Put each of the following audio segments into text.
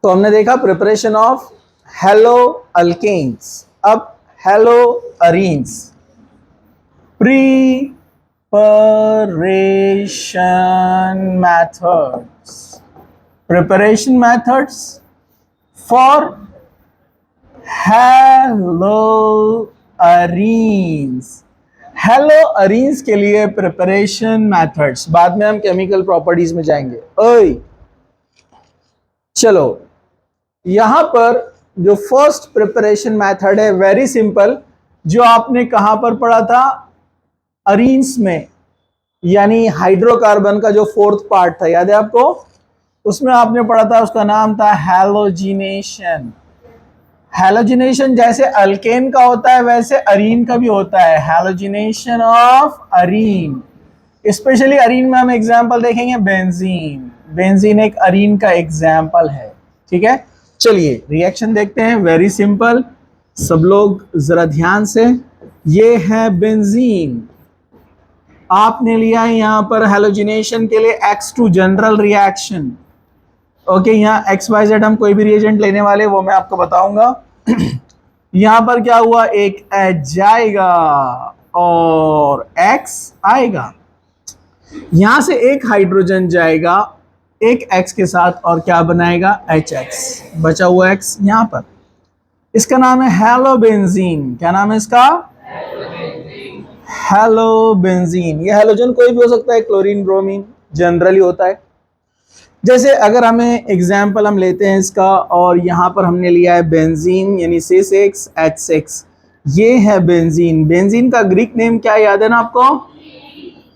तो हमने देखा प्रिपरेशन ऑफ हेलो अल्केन्स। अब hello arenes. preparation methods preparation methods for haloarenes। हेलोअरीन्स के लिए प्रिपरेशन मेथड्स, बाद में हम केमिकल प्रॉपर्टीज में जाएंगे। ओए चलो, यहां पर जो फर्स्ट प्रिपरेशन मेथड है वेरी सिंपल, जो आपने कहां पर पढ़ा था, अरीन्स में, यानी हाइड्रोकार्बन का जो फोर्थ पार्ट था, याद है आपको? उसमें आपने पढ़ा था, उसका नाम था हैलोजिनेशन। हैलोजिनेशन जैसे अल्केन का होता है वैसे अरीन का भी होता है, halogenation of Areen. Specially Areen में हम एग्जांपल देखेंगे बेंजीन। बेंजीन एक अरीन का एग्जांपल है, ठीक है। चलिए रिएक्शन देखते हैं, वेरी सिंपल, सब लोग जरा ध्यान से। ये है बेंजीन, आपने लिया है यहां पर हैलोजिनेशन के लिए X2 जनरल रिएक्शन। ओके, यहाँ XYZ हम कोई भी रिएजेंट लेने वाले वो मैं आपको बताऊंगा। यहां पर क्या हुआ, एक H जाएगा और X आएगा, यहां से एक हाइड्रोजन जाएगा एक X के साथ और क्या बनाएगा, HX, बचा हुआ X यहां पर। इसका नाम है हेलोबेंजीन। क्या नाम है इसका? हेलोबेंजीन। ये हेलोजन कोई भी हो सकता है, क्लोरीन, ब्रोमीन जनरली होता है। जैसे अगर हमें एग्जाम्पल हम लेते हैं इसका, और यहाँ पर हमने लिया है बेंजीन यानी C6H6, ये है बेंजीन। बेंजीन का ग्रीक नेम क्या याद है ना आपको?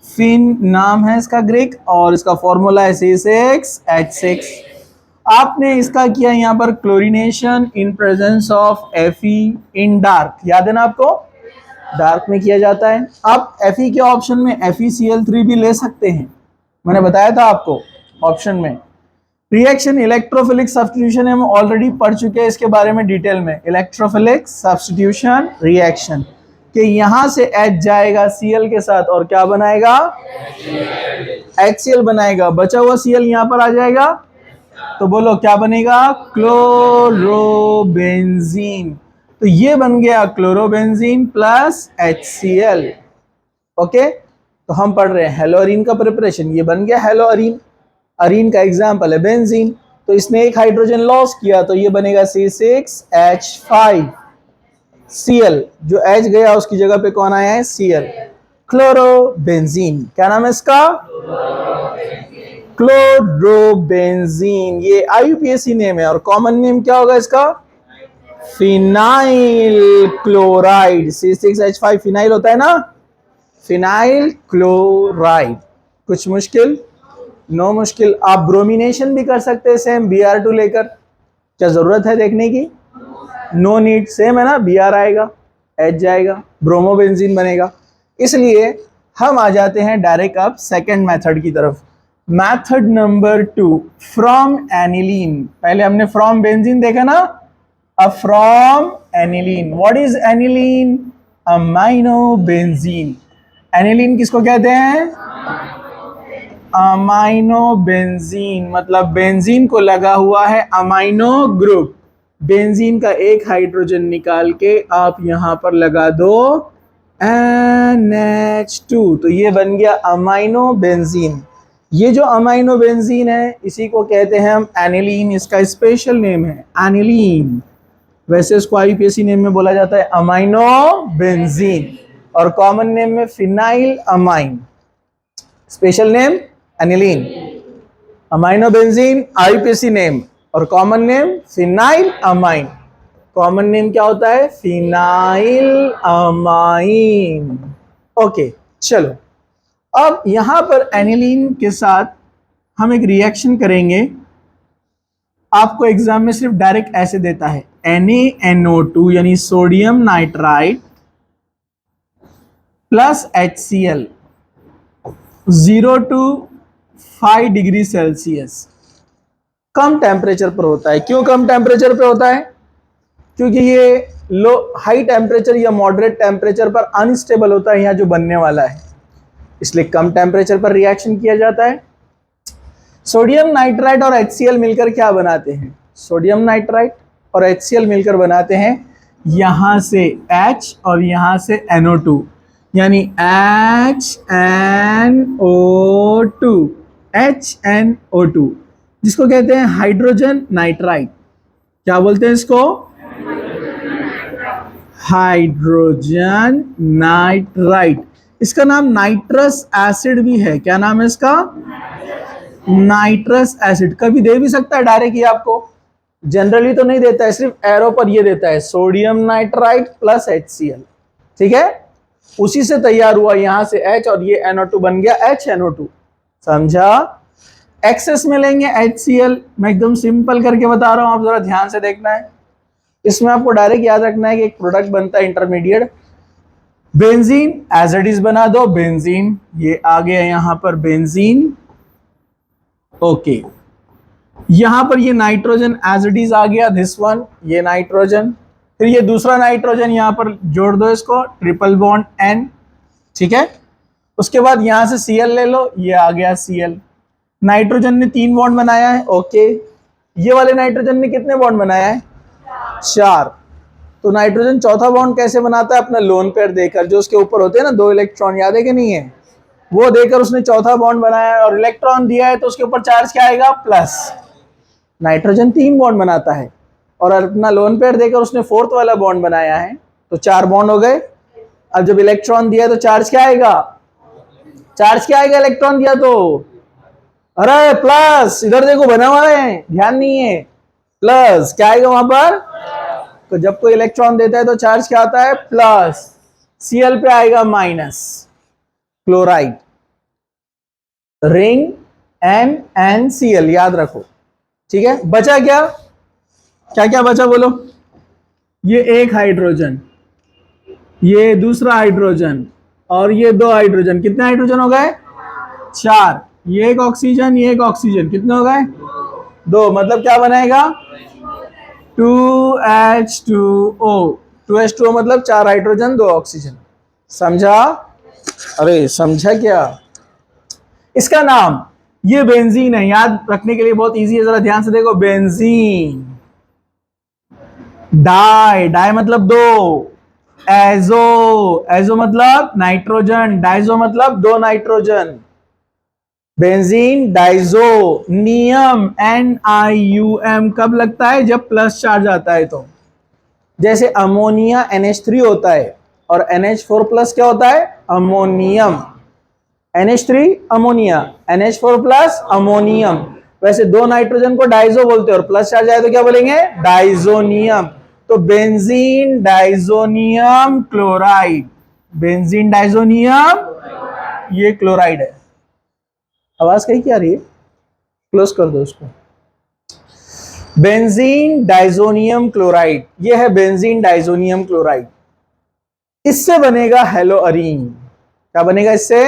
फिन नाम है इसका ग्रीक, और इसका फॉर्मूला है C6H6। आपने इसका किया यहाँ पर chlorination in presence of Fe in dark, याद है ना आपको? डार्क में किया जाता है। आप Fe के ऑप्शन में FeCl3 भी ले सकते हैं, मैंने बताया था आपको ऑप्शन में। रिएक्शन इलेक्ट्रोफिलिक सब्स्टिट्यूशन हम ऑलरेडी पढ़ चुके हैं इसके बारे में डिटेल में। इलेक्ट्रोफिलिक सब्स्टिट्यूशन रिएक्शन कि यहां से H जाएगा Cl के साथ और क्या बनाएगा, HCl बनाएगा, बचा हुआ Cl यहां पर आ जाएगा, तो बोलो क्या बनेगा, क्लोरोबेंजीन। तो ये बन गया क्लोरोबेंजीन प्लस HCl। ओके, तो हम पढ़ रहे हैं हेलोअरीन का प्रिपरेशन, ये बन गया हेलोअरीन। अरीन का एग्जाम्पल है बेंजीन, तो इसने एक हाइड्रोजन लॉस किया तो ये बनेगा C6H5Cl, जो H गया उसकी जगह पे कौन आया है, Cl, क्लोरोबेंजीन। क्या नाम है इसका, क्लोरोबेंजीन। ये IUPAC नेम है, और कॉमन नेम क्या होगा इसका, फिनाइल क्लोराइड। C6H5 फिनाइल होता है ना, फिनाइल क्लोराइड। कुछ मुश्किल? नो मुश्किल। आप ब्रोमिनेशन भी कर सकते हैं सेम Br2 लेकर, क्या जरूरत है देखने की, नो नीड, सेम है ना, Br आएगा, H जाएगा, ब्रोमोबेंजीन बनेगा। इसलिए हम आ जाते हैं डायरेक्ट अब सेकंड मेथड की तरफ। Method number 2, from aniline. पहले हमने फ्रॉम बेंजीन देखा ना, अब from aniline. What is aniline, amino benzene. Aniline किसको कहते हैं, अमाइनो बेंजीन, मतलब बेंजीन को लगा हुआ है अमाइनो ग्रुप। बेंजीन का एक हाइड्रोजन निकाल के आप यहां पर लगा दो NH2, तो ये बन गया अमाइनो बेंजीन। ये जो अमाइनो बेंजीन है इसी को कहते हैं हम एनिलीन, इसका स्पेशल नेम है एनिलीन। वैसे इसको IUPAC नेम में बोला जाता है अमाइनो बेंजीन, और कॉमन नेम में phenyl amine, special name aniline. Amino benzene IUPAC name, और common name phenyl amine. Common name क्या होता है, फिनाइल अमाइन। ओके चलो, अब यहां पर एनिलीन के साथ हम एक रिएक्शन करेंगे। आपको एग्जाम में सिर्फ डायरेक्ट ऐसे देता है NaNO2 यानी sodium nitride plus HCl 0 to 5 degree Celsius. Come temperature पर होता है। क्यों कम टेम्परेचर पे होता है, क्योंकि ये लो हाई टेम्परेचर या मॉडरेट टेम्परेचर पर अनस्टेबल होता है यहाँ जो बनने वाला है, इसलिए कम टेम्परेचर पर रिएक्शन किया जाता है। सोडियम नाइट्राइड और HCl मिलकर क्या बनाते हैं, सोडियम नाइट्राइट और HCl मिलकर बनाते हैं यहां से H और यहां से NO2, यानी HNO2, HNO2, जिसको कहते हैं हाइड्रोजन नाइट्राइट। क्या बोलते हैं इसको? Hydrogen nitrite. इसका नाम नाइट्रस एसिड भी है। क्या नाम है इसका? Nitrous acid. कभी दे भी सकता है डायरेक्ट, ये आपको जनरली तो नहीं देता है, सिर्फ एरो पर ये देता है सोडियम नाइट्राइट प्लस HCl। ठीक है, उसी से तैयार हुआ, यहां से H और ये NO2 बन गया HNO2। समझा? एक्सेस में लेंगे HCl। मैं एकदम सिंपल करके बता रहा हूं, आप जरा ध्यान से देखना है। इसमें आपको डायरेक्ट याद रखना है कि एक प्रोडक्ट बनता है intermediate, benzene as it is बना दो, बेंजीन, ये आ गया यहां पर बेंजीन। ओके, यहां पर ये नाइट्रोजन एज इट इज आ गया, दिस वन, ये नाइट्रोजन, फिर ये दूसरा नाइट्रोजन यहां पर जोड़ दो इसको, ट्रिपल बॉन्ड N। ठीक है, उसके बाद यहां से Cl ले लो, ये आ गया Cl। नाइट्रोजन ने 3 बॉन्ड बनाया है। ओके, ये वाले नाइट्रोजन ने कितने बॉन्ड बनाया है? 4। तो नाइट्रोजन चौथा बॉन्ड कैसे बनाता है? अपना लोन पेयर देकर, जो उसके ऊपर होते हैं ना 2 इलेक्ट्रॉन, याद है कि नहीं है? वो देकर उसने चौथा बॉन्ड बनाया है और इलेक्ट्रॉन दिया है, तो उसके ऊपर चार्ज क्या आएगा? प्लस। नाइट्रोजन 3 बॉन्ड बनाता है और अपना लोन पेयर देकर उसने 4th वाला बॉन्ड बनाया है, तो 4 बॉन्ड हो गए। अब जब इलेक्ट्रॉन दिया तो चार्ज क्या आएगा? चार्ज क्या आएगा इलेक्ट्रॉन दिया तो? अरे प्लस, इधर देखो बना हुआ है, ध्यान नहीं है, प्लस क्या आएगा वहां पर? तो जब कोई इलेक्ट्रॉन देता है तो चार्ज क्या आता है? प्लस। Cl पे आएगा माइनस, क्लोराइड, रिंग NaCl, याद रखो। ठीक है, बचा क्या? क्या क्या बचा बोलो? ये एक हाइड्रोजन, ये दूसरा हाइड्रोजन और ये 2 हाइड्रोजन। कितने हाइड्रोजन हो गए? 4। ये एक ऑक्सीजन, ये एक ऑक्सीजन, कितने हो गए? 2। मतलब क्या बनाएगा? 2H2O। 2H2O मतलब 4 हाइड्रोजन 2 ऑक्सीजन। समझा? अरे समझा क्या? इसका नाम, ये बेंजीन है, याद रखने के लिए बहुत इजी है, जरा ध्यान से देखो। बेंजीन। डाई, डाई मतलब 2। एजो, एजो मतलब नाइट्रोजन, डाइजो मतलब 2 नाइट्रोजन। बेंजीन डाइजोनियम, NiUm कब लगता है? जब प्लस चार्ज आता है। तो जैसे अमोनिया NH3 होता है और NH4 प्लस क्या होता है? Ammonium. NH3 ammonia, NH4 plus ammonium. वैसे 2 नाइट्रोजन को डाइजो बोलते हैं और प्लस चार्ज आए तो क्या बोलेंगे? डाइजोनियम। तो benzene diazonium chloride, benzene diazonium, ये क्लोराइड है। आवाज कहीं क्या आ रही है? क्लोज कर दो उसको। बेंजीन डाइजोनियम क्लोराइड, ये है बेंजीन डाइजोनियम क्लोराइड। इससे बनेगा हेलोअरीन। क्या बनेगा इससे?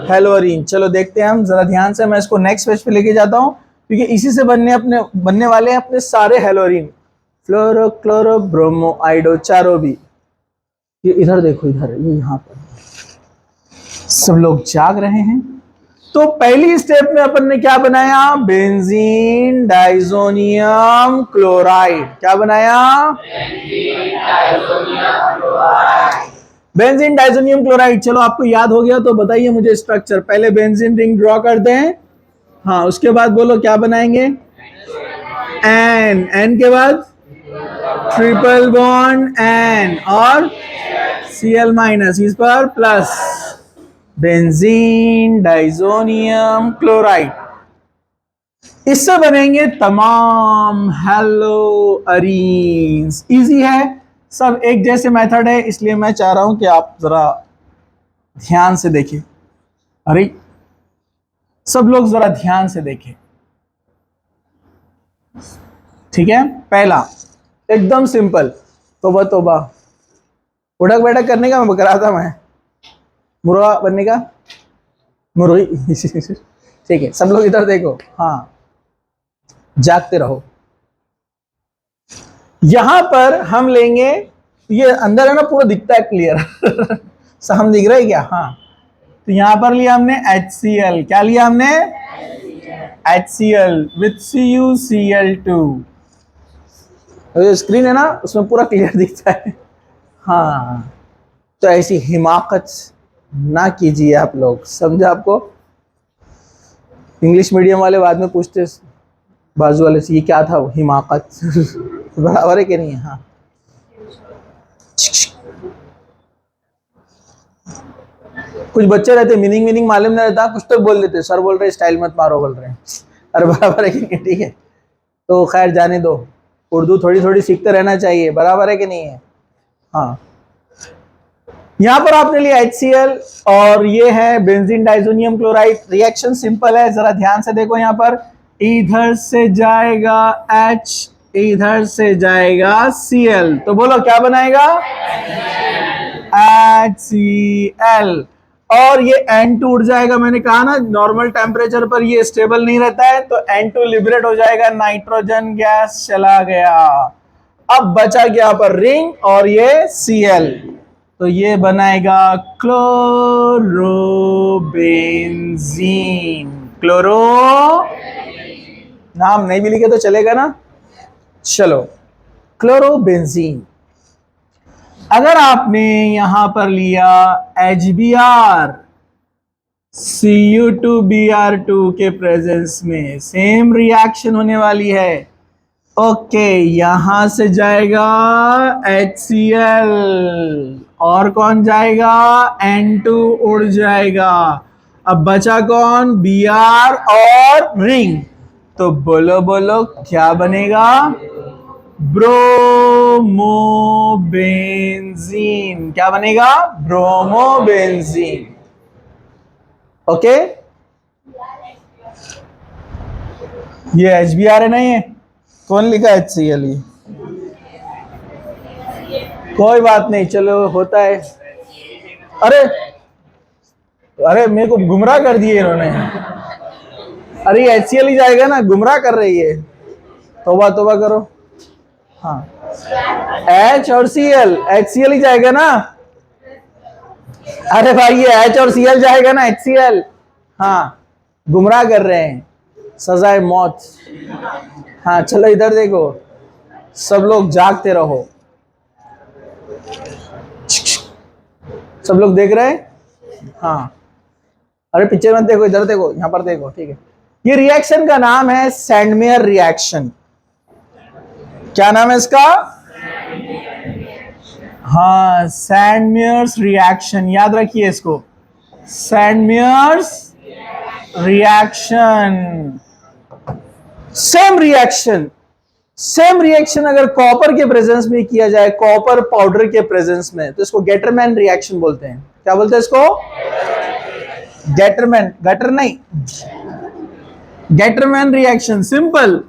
हेलोअरीन। चलो देखते हैं हम जरा ध्यान से, मैं इसको नेक्स्ट पेज पे लेके जाता हूं, क्योंकि इसी से बनने वाले हैं अपने सारे हेलोअरीन। फ्लोरो, क्लोरो, ब्रोमो, आइडो, चारों भी। ये इधर देखो, इधर, ये यहां पर सब लोग जाग रहे हैं। तो पहली स्टेप में अपन ने क्या बनाया? Benzene diazonium chloride. क्या बनाया? Benzene diazonium chloride. चलो आपको याद हो गया तो बताइए मुझे स्ट्रक्चर। पहले बेंजीन रिंग ड्रॉ करते हैं, हाँ, उसके बाद बोलो क्या बनाएंगे? एन के बाद ट्रिपल बॉन्ड N और Cl माइनस, इस पर प्लस, बेंजीन डाइजोनियम क्लोराइड। इससे बनेंगे तमाम हेलोअरीन्स। इजी है, सब एक जैसे मेथड है, इसलिए मैं चाह रहा हूं कि आप जरा ध्यान से देखें। अरे सब लोग जरा ध्यान से देखें। ठीक है, पहला एकदम सिंपल, तोबा तोबा, उठक बैठक करने का मैं बक रहा था, मैं मुर्गा बनने का, मुर्गी। ठीक है, सब लोग इधर देखो, हाँ, जागते रहो। यहां पर हम लेंगे, ये अंदर है ना, पूरा दिखता है क्लियर। सामने दिख रहा है क्या? हाँ, तो यहां पर लिया हमने HCl। क्या लिया हमने? HCl with CuCl2। स्क्रीन है ना, उसमें पूरा क्लियर दिखता है। हाँ, तो ऐसी हिमाकत ना कीजिए आप लोग, समझा आपको? इंग्लिश मीडियम वाले बाद में पूछते बाजू वाले से, ये क्या था हिमाकत? बराबर है कि नहीं? हाँ, कुछ बच्चे रहते मीनिंग मीनिंग मालूम नहीं रहता, कुछ तो बोल देते, सर बोल रहे स्टाइल मत मारो, बोल रहे हैं। अरे बराबर है कि नहीं? ठीक है, तो खैर जाने दो, उर्दू थोड़ी थोड़ी सीखते रहना चाहिए, बराबर है कि नहीं है? हाँ, यहाँ पर आपने लिया HCl और ये है benzene diazonium chloride. Reaction simple है, जरा ध्यान से देखो। यहाँ पर इधर से जाएगा H, इधर से जाएगा Cl, तो बोलो क्या बनाएगा? HCl। और ये N2 उड़ जाएगा, मैंने कहा ना नॉर्मल टेम्परेचर पर ये स्टेबल नहीं रहता है, तो N2 लिबरेट हो जाएगा, नाइट्रोजन गैस चला गया। अब बचा क्या पर रिंग और ये Cl, तो ये बनाएगा क्लोरोबेंजीन। क्लोरो, नाम नहीं भी लिखे तो चलेगा ना? चलो, क्लोरोबेंजीन। अगर आपने यहां पर लिया HBr, Cu2Br2 के प्रेजेंस में सेम रिएक्शन होने वाली है। ओके, यहां से जाएगा HCl और कौन जाएगा? N2 उड़ जाएगा। अब बचा कौन? Br और रिंग, तो बोलो बोलो क्या बनेगा? ब्रोमोबेंजीन। क्या बनेगा? ब्रोमोबेंजीन। ओके, ये HBr है ना? ये कौन लिखा HCl? ये कोई बात नहीं, चलो होता है। अरे अरे मेरे को गुमराह कर दिए इन्होंने। अरे HCl ही जाएगा ना, गुमराह कर रही है। तौबा तौबा करो। हाँ, H और Cl, HCl ही जाएगा ना? अरे भाई ये H और Cl जाएगा ना, HCl। हाँ, गुमराह कर रहे हैं, सजाए मौत। हाँ चलो इधर देखो, सब लोग जागते रहो। सब लोग देख रहे हैं? हाँ, अरे पीछे मत देखो, इधर देखो, यहां पर देखो, ठीक है? ये रिएक्शन का नाम है सैंडमेयर रिएक्शन। क्या नाम है इसका? हाँ, सैंडमेयर्स रिएक्शन, याद रखिए इसको, Sandmeyer's reaction. Same reaction, same reaction अगर कॉपर के प्रेजेंस में किया जाए, कॉपर पाउडर के प्रेजेंस में, तो इसको गेटरमैन रिएक्शन बोलते हैं। क्या बोलते हैं इसको? गेटरमैन, गटर नहीं, गेटरमैन रिएक्शन। सिंपल,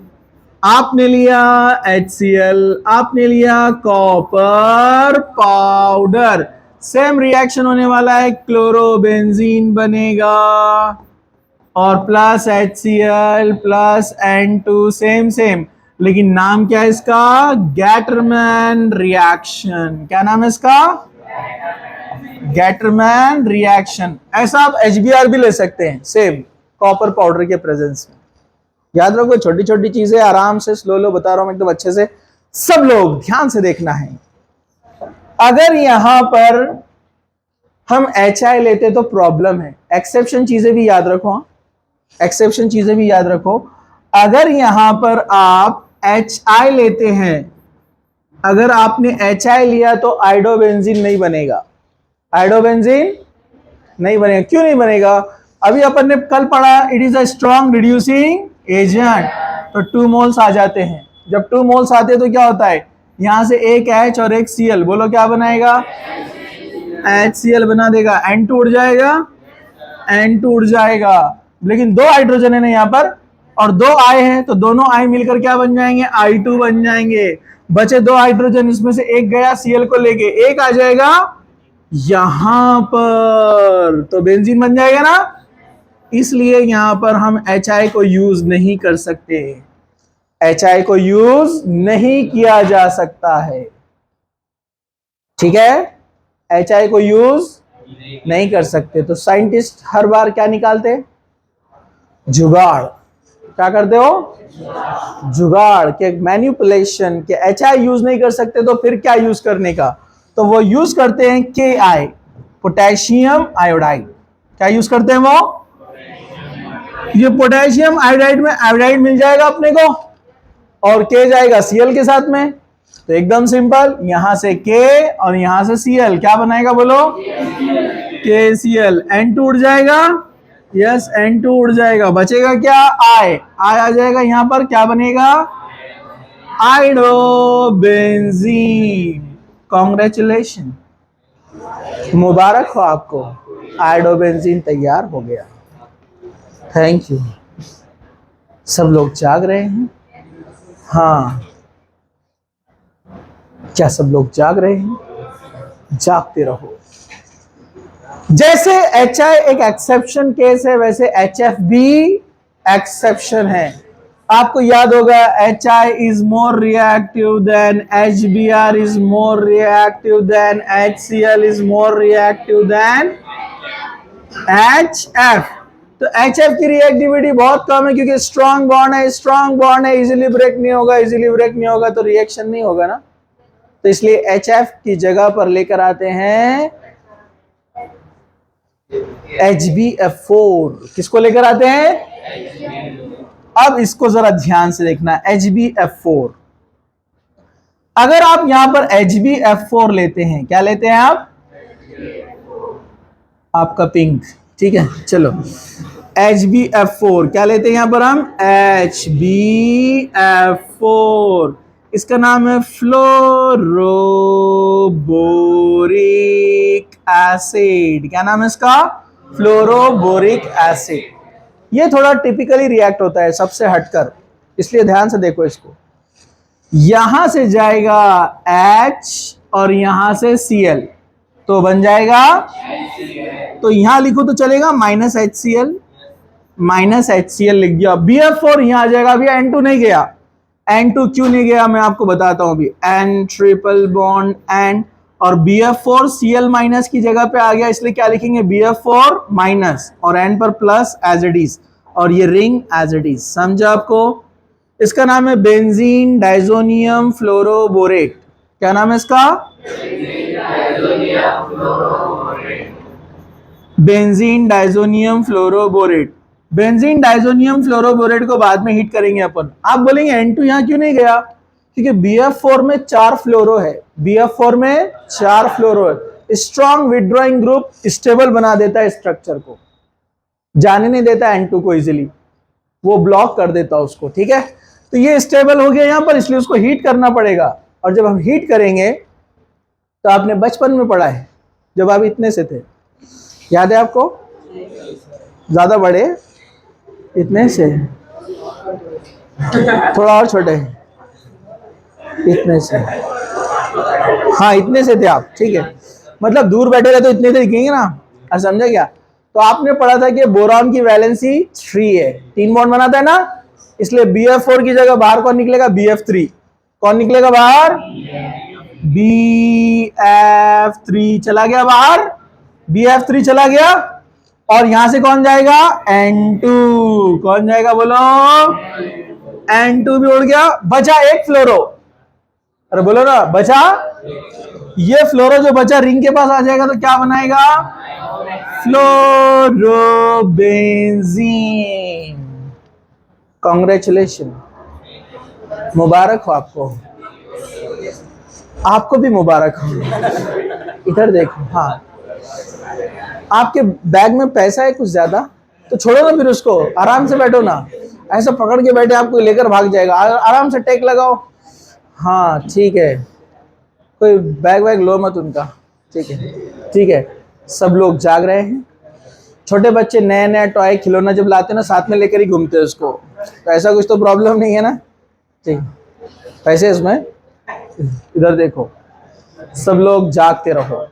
आपने लिया HCl, आपने लिया कॉपर पाउडर, सेम रिएक्शन होने वाला है, क्लोरोबेंजीन बनेगा और plus HCl plus N2, same same, लेकिन नाम क्या है इसका? Gattermann reaction. क्या नाम है इसका? Gattermann reaction. ऐसा आप HBr भी ले सकते हैं, सेम कॉपर पाउडर के प्रेजेंस में। याद रखो, छोटी छोटी चीजें आराम से स्लो लो बता रहा हूं एकदम अच्छे से, सब लोग ध्यान से देखना है। अगर यहां पर हम HI लेते तो प्रॉब्लम है, एक्सेप्शन चीजें भी याद रखो, एक्सेप्शन चीजें भी याद रखो। अगर यहां पर आप HI लेते हैं, अगर आपने HI लिया तो आइडोबेंजीन नहीं बनेगा, आइडोबेंजीन नहीं बनेगा। क्यों नहीं बनेगा? अभी अपन ने कल पढ़ा, it is a strong reducing agent, तो 2 मोल्स आ जाते हैं। जब 2 मोल्स आते हैं तो क्या होता है? यहां से एक H और एक Cl, बोलो क्या बनाएगा? HCl बना देगा। N2 उड़ जाएगा, N2 उड़ जाएगा, लेकिन 2 हाइड्रोजन है ना यहाँ पर और 2 I है, तो दोनों I मिलकर क्या बन जाएंगे? I2 बन जाएंगे। बचे 2 हाइड्रोजन, इसमें से एक गया Cl को लेके, एक आ जाएगा यहां पर, तो बेंजीन बन जाएगा ना। इसलिए यहां पर हम HI को यूज नहीं कर सकते, HI को यूज नहीं किया जा सकता है, ठीक है? HI को यूज नहीं कर सकते। तो साइंटिस्ट हर बार क्या निकालते? जुगाड़। क्या करते हो? जुगाड़ के, मैनिपुलेशन के। HI यूज नहीं कर सकते तो फिर क्या यूज करने का? तो वो यूज करते हैं KI, पोटेशियम आयोडाइड। क्या यूज करते हैं वो? ये पोटेशियम आयोडाइड में आयोडाइड मिल जाएगा अपने को और K जाएगा Cl के साथ में। तो एकदम सिंपल, यहां से K और यहां से Cl, क्या बनाएगा बोलो? KCl। N2 उड़ जाएगा, यस N2 उड़ जाएगा, बचेगा क्या? I आ जाएगा यहां पर, क्या बनेगा? आयोडोबेंजीन। कॉन्ग्रेचुलेशन, मुबारक हो आपको, आयोडोबेंजीन तैयार हो गया। Thank you. सब लोग जाग रहे हैं? हाँ, क्या सब लोग जाग रहे हैं? जागते रहो। जैसे HI एक एक्सेप्शन केस है, वैसे HF भी एक्सेप्शन है। आपको याद होगा HI is more reactive than HBr is more reactive than HCl is more reactive than HF। तो HF की रिएक्टिविटी बहुत कम है क्योंकि स्ट्रॉन्ग बॉन्ड है, स्ट्रॉन्ग बॉन्ड है, इजीली ब्रेक नहीं होगा, इजीली ब्रेक नहीं होगा तो रिएक्शन नहीं होगा ना। तो इसलिए HF की जगह पर लेकर आते हैं HbF4। किसको लेकर आते हैं? अब इसको जरा ध्यान से देखना, HbF4। अगर आप यहां पर HbF4 लेते हैं, क्या लेते हैं आप? आपका पिंक, ठीक है। चलो HbF4 क्या लेते हैं यहां पर हम? HbF4। इसका नाम है फ्लोरोबोरिक एसिड। क्या नाम है इसका? Fluoroboric acid. ये थोड़ा टिपिकली रिएक्ट होता है सबसे हटकर, इसलिए ध्यान से देखो इसको। यहां से जाएगा H और यहां से Cl, तो बन जाएगा, तो यहां लिखो तो चलेगा -HCl, -HCl लिख दिया। BF4 यहां आ जाएगा, अभी N2 नहीं गया। N2 क्यों नहीं गया मैं आपको बताता हूं अभी। N ट्रिपल बॉन्ड N और BF4 Cl माइनस की जगह पे आ गया, इसलिए क्या लिखेंगे? BF4 माइनस और N पर प्लस एज इट इज, और ये रिंग एज इट इज। समझा आपको? इसका नाम है बेंजीन डाइजोनियम फ्लोरोबोरेट। क्या नाम है इसका? Benzene diazonium fluoroborate. Benzene diazonium fluoroborate को बाद में हीट करेंगे अपन। आप बोलेंगे N2 यहां क्यों नहीं गया? क्योंकि BF4 में 4 फ्लोरो है, BF4 में 4 फ्लोरो है। स्ट्रॉन्ग विड्रॉइंग ग्रुप स्टेबल बना देता है स्ट्रक्चर को, जाने नहीं देता N2 को इजीली, वो ब्लॉक कर देता है उसको, ठीक है। तो ये स्टेबल हो गया यहां पर, इसलिए उसको हीट करना पड़ेगा। और जब हम हीट करेंगे तो आपने बचपन में पढ़ा है, जब आप इतने से थे, याद है आपको? ज्यादा बड़े, इतने से, थोड़ा और छोटे, इतने से, हाँ इतने से थे आप, ठीक है। मतलब दूर बैठे रहे तो इतने से दिखेंगे ना, समझा क्या? तो आपने पढ़ा था कि बोरॉन की वैलेंसी 3 है, 3 बॉन्ड बनाता है ना, इसलिए BF4 की जगह बाहर कौन निकलेगा? BF3। कौन निकलेगा बाहर? BF3 चला गया बाहर, BF3 चला गया, और यहां से कौन जाएगा? N2। कौन जाएगा बोलो? N2 भी उड़ गया, बचा एक फ्लोरो। अरे बोलो ना, बचा ये फ्लोरो, जो बचा रिंग के पास आ जाएगा तो क्या बनाएगा? फ्लोरोबेंजीन। कांग्रेचुलेशन, मुबारक हो आपको, आपको भी मुबारक हो। इधर देखो, हाँ आपके बैग में पैसा है कुछ ज्यादा, तो छोड़ो ना फिर उसको, आराम से बैठो ना, ऐसा पकड़ के बैठे आपको लेकर भाग जाएगा। आराम से टेक लगाओ, हाँ ठीक है, कोई बैग वैग लो मत उनका, ठीक है ठीक है। सब लोग जाग रहे हैं। छोटे बच्चे नए नए टॉय खिलौना जब लाते हैं ना, साथ में लेकर ही घूमते हैं उसको, तो ऐसा कुछ तो प्रॉब्लम नहीं है ना, ठीक। पैसे इसमें, इधर देखो, सब लोग जागते रहो।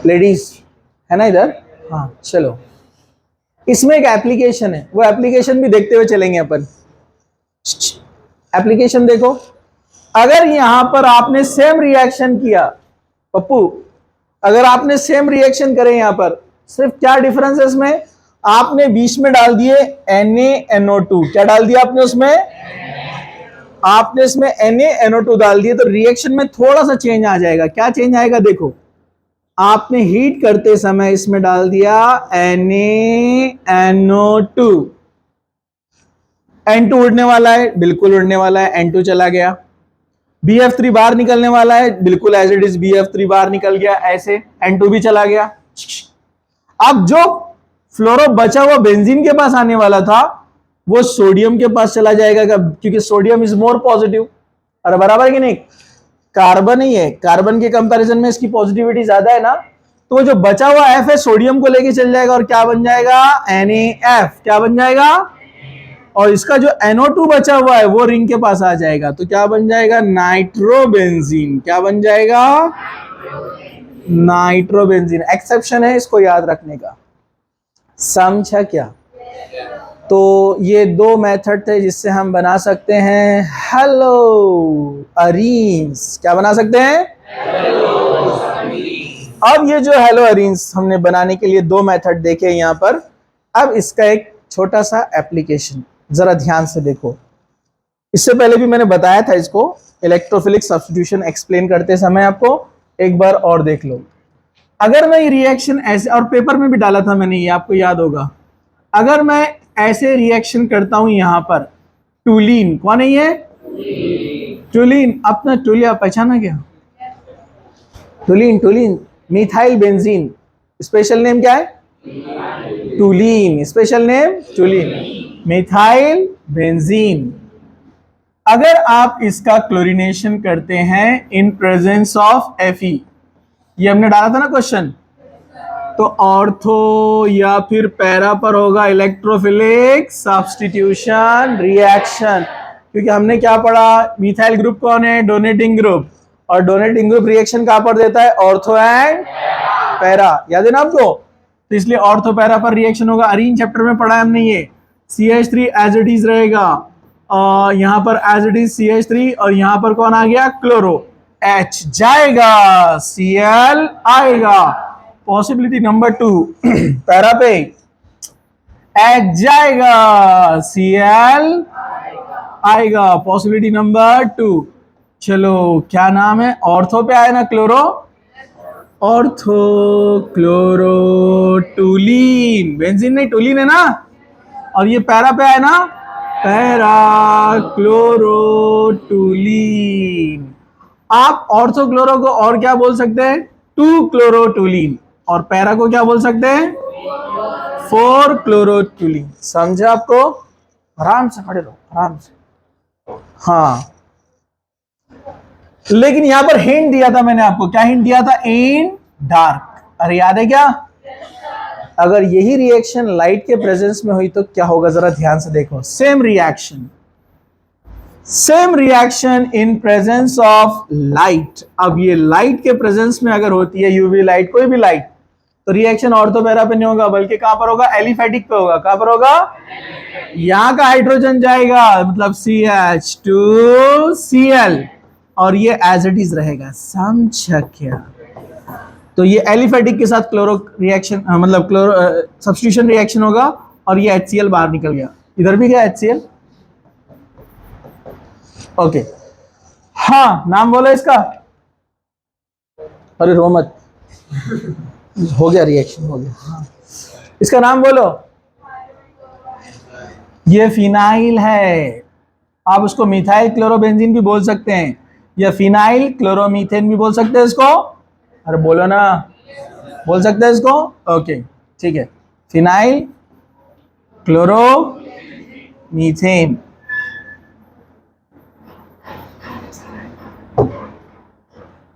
लेडीज है ना इधर, हाँ चलो। इसमें एक एप्लीकेशन है, वो एप्लीकेशन भी देखते हुए चलेंगे अपन। एप्लीकेशन देखो, अगर यहां पर आपने सेम रिएक्शन किया, पप्पू अगर आपने सेम रिएक्शन करे यहां पर, सिर्फ क्या डिफरेंस है इसमें? आपने बीच में डाल दिए NaNO2, क्या डाल दिया आपने उसमें, आपने इसमें NaNO2 डाल दिए, तो रिएक्शन में थोड़ा सा चेंज आ जाएगा। क्या चेंज आएगा, देखो आपने हीट करते समय इसमें डाल दिया NaNO2, N2 उड़ने वाला है, बिल्कुल उड़ने वाला है, N2 चला गया। BF3 बाहर निकलने वाला है, बिल्कुल एज इट इज BF3 बाहर निकल गया, ऐसे N2 भी चला गया। अब जो फ्लोरो बचा हुआ बेंजीन के पास आने वाला था वो सोडियम के पास चला जाएगा, क्योंकि सोडियम इज मोर पॉजिटिव। अरे बराबर है कि नहीं, कार्बन ही है, कार्बन के कंपैरिजन में इसकी पॉजिटिविटी ज्यादा है ना, तो वो जो बचा हुआ F है सोडियम को लेके चल जाएगा और क्या बन जाएगा, NaF, क्या बन जाएगा, और इसका जो NO2 बचा हुआ है वो रिंग के पास आ जाएगा, तो क्या बन जाएगा, नाइट्रोबेंजीन। क्या बन जाएगा, नाइट्रोबेंजीन। एक्सेप्शन है, इसको याद रखने का, समझा क्या। तो ये दो मेथड थे जिससे हम बना सकते हैं हेलो अरीन्स। क्या बना सकते हैं, अब ये जो हेलो अरीन्स हमने बनाने के लिए दो मेथड देखे यहां पर, अब इसका एक छोटा सा एप्लीकेशन जरा ध्यान से देखो। इससे पहले भी मैंने बताया था इसको, इलेक्ट्रोफिलिक सब्स्टिट्यूशन एक्सप्लेन करते समय, आपको एक बार और देख लो। अगर मैं ये रिएक्शन ऐसे, और पेपर में भी डाला था मैंने, ये आपको याद होगा, अगर मैं ऐसे रिएक्शन करता हूं यहां पर, टूलीन, कौन है ये, टूलीन, अपना टूलिया पहचाना क्या, टूलीन, टूलीन, मिथाइल बेंजीन, स्पेशल नेम क्या है, टूलीन, स्पेशल नेम टूलीन, मिथाइल बेंजीन। अगर आप इसका क्लोरीनेशन करते हैं इन प्रेजेंस ऑफ Fe, ये हमने डाला था ना क्वेश्चन, तो ऑर्थो या फिर पैरा पर होगा इलेक्ट्रोफिलिक सब्स्टिट्यूशन रिएक्शन, क्योंकि हमने क्या पढ़ा, मिथाइल ग्रुप कौन है, डोनेटिंग ग्रुप, और डोनेटिंग ग्रुप रिएक्शन कहां पर देता है, ऑर्थो एंड पैरा, याद है ना आपको, तो इसलिए ऑर्थो पैरा पर रिएक्शन होगा। अरीन चैप्टर में पढ़ा है हमने ये, CH3 एज इट इज रहेगा, यहां पर एज इट इज CH3, और यहां पर कौन आ गया, क्लोरो, H जाएगा, Cl आएगा, पॉसिबिलिटी नंबर 2 पैरा पे H जाएगा, Cl आएगा, पॉसिबिलिटी नंबर 2। चलो क्या नाम है, ऑर्थो पे आया ना क्लोरो, ऑर्थो क्लोरो टूलीन, बेंजीन नहीं टूलीन है ना, और ये पैरा पे आया ना, पैरा क्लोरो टूलीन। आप ऑर्थो क्लोरो को और क्या बोल सकते हैं, 2 क्लोरो टूलीन, और पैरा को क्या बोल सकते हैं, 4 क्लोरो टूलीन। समझा आपको, आराम से खड़े रहो, आराम से। हाँ, लेकिन यहां पर हिंट दिया था मैंने आपको, क्या हिंट दिया था, इन डार्क, अरे याद है क्या, अगर यही रिएक्शन लाइट के प्रेजेंस में हुई तो क्या होगा, जरा ध्यान से देखो। Same reaction in presence of light. अब ये लाइट के प्रेजेंस में अगर होती है, यूवी लाइट, कोई भी लाइट, तो रिएक्शन ऑर्थो पैरा पे नहीं होगा, बल्कि कहां पर होगा, एलिफेटिक पे होगा। कहां पर होगा, यहां का हाइड्रोजन जाएगा, मतलब CH2Cl, और ये एज इट इज रहेगा। समझा क्या, तो ये एलिफेटिक के साथ क्लोरो रिएक्शन, मतलब क्लोरो सब्स्टिट्यूशन रिएक्शन होगा, और ये HCl बाहर निकल गया, इधर भी गया HCl। ओके, हाँ नाम बोलो इसका, अरे रो मत, हो गया रिएक्शन, हो गया। हाँ, इसका नाम बोलो, ये फिनाइल है, आप उसको मिथाइल क्लोरोबेंजीन भी बोल सकते हैं, या फिनाइल क्लोरोमीथेन भी बोल सकते हैं इसको, अरे बोलो ना, बोल सकते हैं इसको, ओके ठीक है, फिनाइल क्लोरोमीथेन।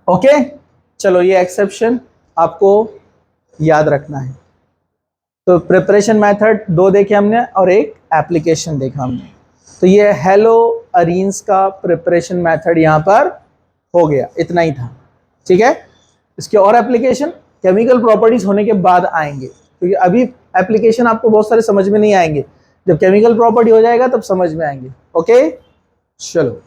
ओके, चलो ये एक्सेप्शन आपको याद रखना है। तो प्रिपरेशन मेथड 2 देखे हमने और एक एप्लीकेशन देखा हमने, तो ये हेलो अरीन्स का प्रिपरेशन मेथड यहां पर हो गया, इतना ही था, ठीक है। इसके और एप्लीकेशन केमिकल प्रॉपर्टीज होने के बाद आएंगे, क्योंकि अभी एप्लीकेशन आपको बहुत सारे समझ में नहीं आएंगे, जब केमिकल प्रॉपर्टी हो जाएगा तब समझ में आएंगे। ओके, चलो।